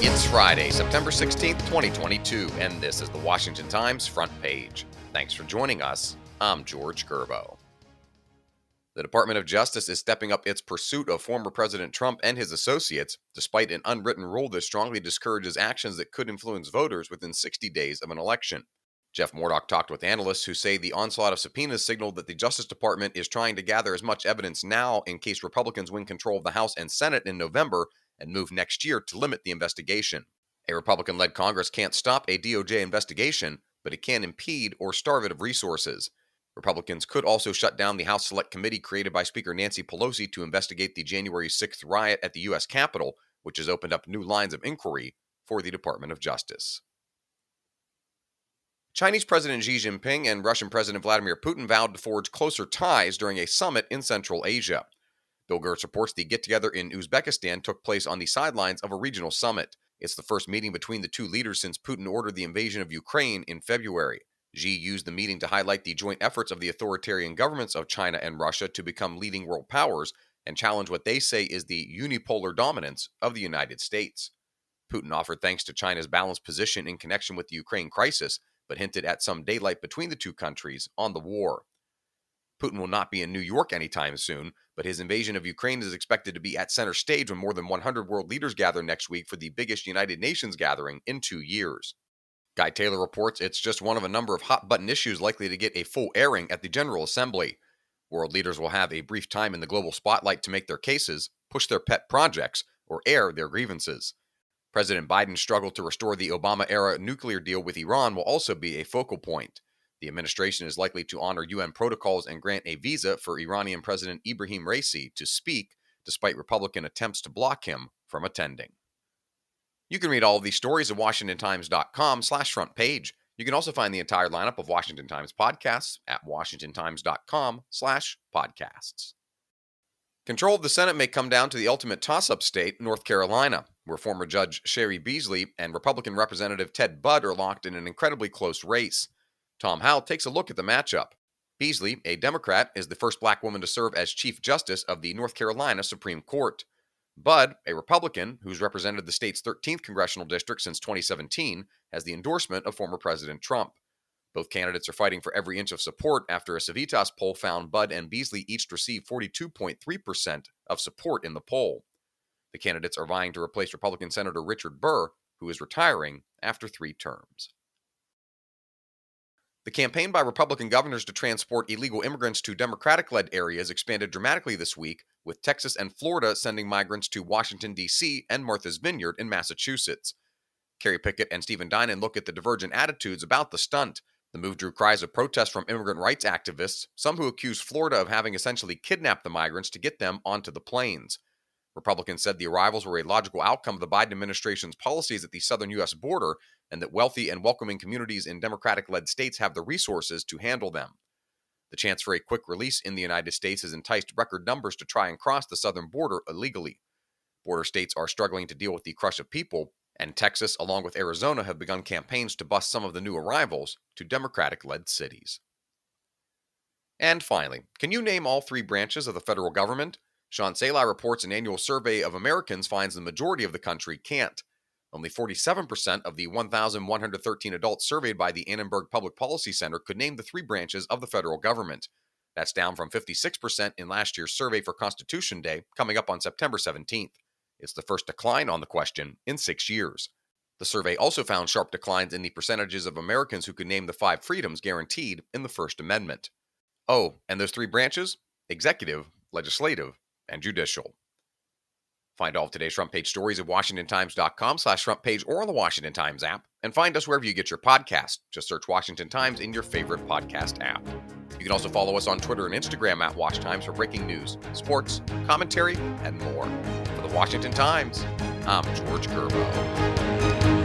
It's Friday, September 16th, 2022, and this is the Washington Times front page. Thanks for joining us. I'm George Gerbo. The Department of Justice is stepping up its pursuit of former President Trump and his associates, despite an unwritten rule that strongly discourages actions that could influence voters within 60 days of an election. Jeff Murdoch talked with analysts who say the onslaught of subpoenas signaled that the Justice Department is trying to gather as much evidence now in case Republicans win control of the House and Senate in November and move next year to limit the investigation. A Republican-led Congress can't stop a DOJ investigation, but it can impede or starve it of resources. Republicans could also shut down the House Select Committee created by Speaker Nancy Pelosi to investigate the January 6th riot at the U.S. Capitol, which has opened up new lines of inquiry for the Department of Justice. Chinese President Xi Jinping and Russian President Vladimir Putin vowed to forge closer ties during a summit in Central Asia. Bill Gertz reports the get-together in Uzbekistan took place on the sidelines of a regional summit. It's the first meeting between the two leaders since Putin ordered the invasion of Ukraine in February. Xi used the meeting to highlight the joint efforts of the authoritarian governments of China and Russia to become leading world powers and challenge what they say is the unipolar dominance of the United States. Putin offered thanks to China's balanced position in connection with the Ukraine crisis, but hinted at some daylight between the two countries on the war. Putin will not be in New York anytime soon, but his invasion of Ukraine is expected to be at center stage when more than 100 world leaders gather next week for the biggest United Nations gathering in 2 years. Guy Taylor reports it's just one of a number of hot-button issues likely to get a full airing at the General Assembly. World leaders will have a brief time in the global spotlight to make their cases, push their pet projects, or air their grievances. President Biden's struggle to restore the Obama-era nuclear deal with Iran will also be a focal point. The administration is likely to honor UN protocols and grant a visa for Iranian President Ibrahim Raisi to speak, despite Republican attempts to block him from attending. You can read all of these stories at WashingtonTimes.com/front page. You can also find the entire lineup of Washington Times podcasts at WashingtonTimes.com/podcasts. Control of the Senate may come down to the ultimate toss-up state, North Carolina, where former Judge Sherry Beasley and Republican Representative Ted Budd are locked in an incredibly close race. Tom Howell takes a look at the matchup. Beasley, a Democrat, is the first black woman to serve as Chief Justice of the North Carolina Supreme Court. Budd, a Republican who's represented the state's 13th congressional district since 2017, has the endorsement of former President Trump. Both candidates are fighting for every inch of support after a Civitas poll found Budd and Beasley each received 42.3% of support in the poll. The candidates are vying to replace Republican Senator Richard Burr, who is retiring after 3 terms. The campaign by Republican governors to transport illegal immigrants to Democratic-led areas expanded dramatically this week, with Texas and Florida sending migrants to Washington, D.C. and Martha's Vineyard in Massachusetts. Kerry Pickett and Stephen Dinan look at the divergent attitudes about the stunt. The move drew cries of protest from immigrant rights activists, some who accused Florida of having essentially kidnapped the migrants to get them onto the planes. Republicans said the arrivals were a logical outcome of the Biden administration's policies at the southern U.S. border and that wealthy and welcoming communities in Democratic-led states have the resources to handle them. The chance for a quick release in the United States has enticed record numbers to try and cross the southern border illegally. Border states are struggling to deal with the crush of people, and Texas, along with Arizona, have begun campaigns to bus some of the new arrivals to Democratic-led cities. And finally, can you name all 3 branches of the federal government? Sean Salai reports an annual survey of Americans finds the majority of the country can't. Only 47% of the 1,113 adults surveyed by the Annenberg Public Policy Center could name the 3 branches of the federal government. That's down from 56% in last year's survey for Constitution Day, coming up on September 17th. It's the first decline on the question in 6 years. The survey also found sharp declines in the percentages of Americans who could name the 5 freedoms guaranteed in the First Amendment. Oh, and those 3 branches? Executive, legislative, and judicial. Find all of today's front page stories at WashingtonTimes.com/front page or on the Washington Times app, and find us wherever you get your podcast. Just search Washington Times in your favorite podcast app. You can also follow us on Twitter and Instagram at Wash Times for breaking news, sports, commentary, and more. For the Washington Times, I'm George Gerbo.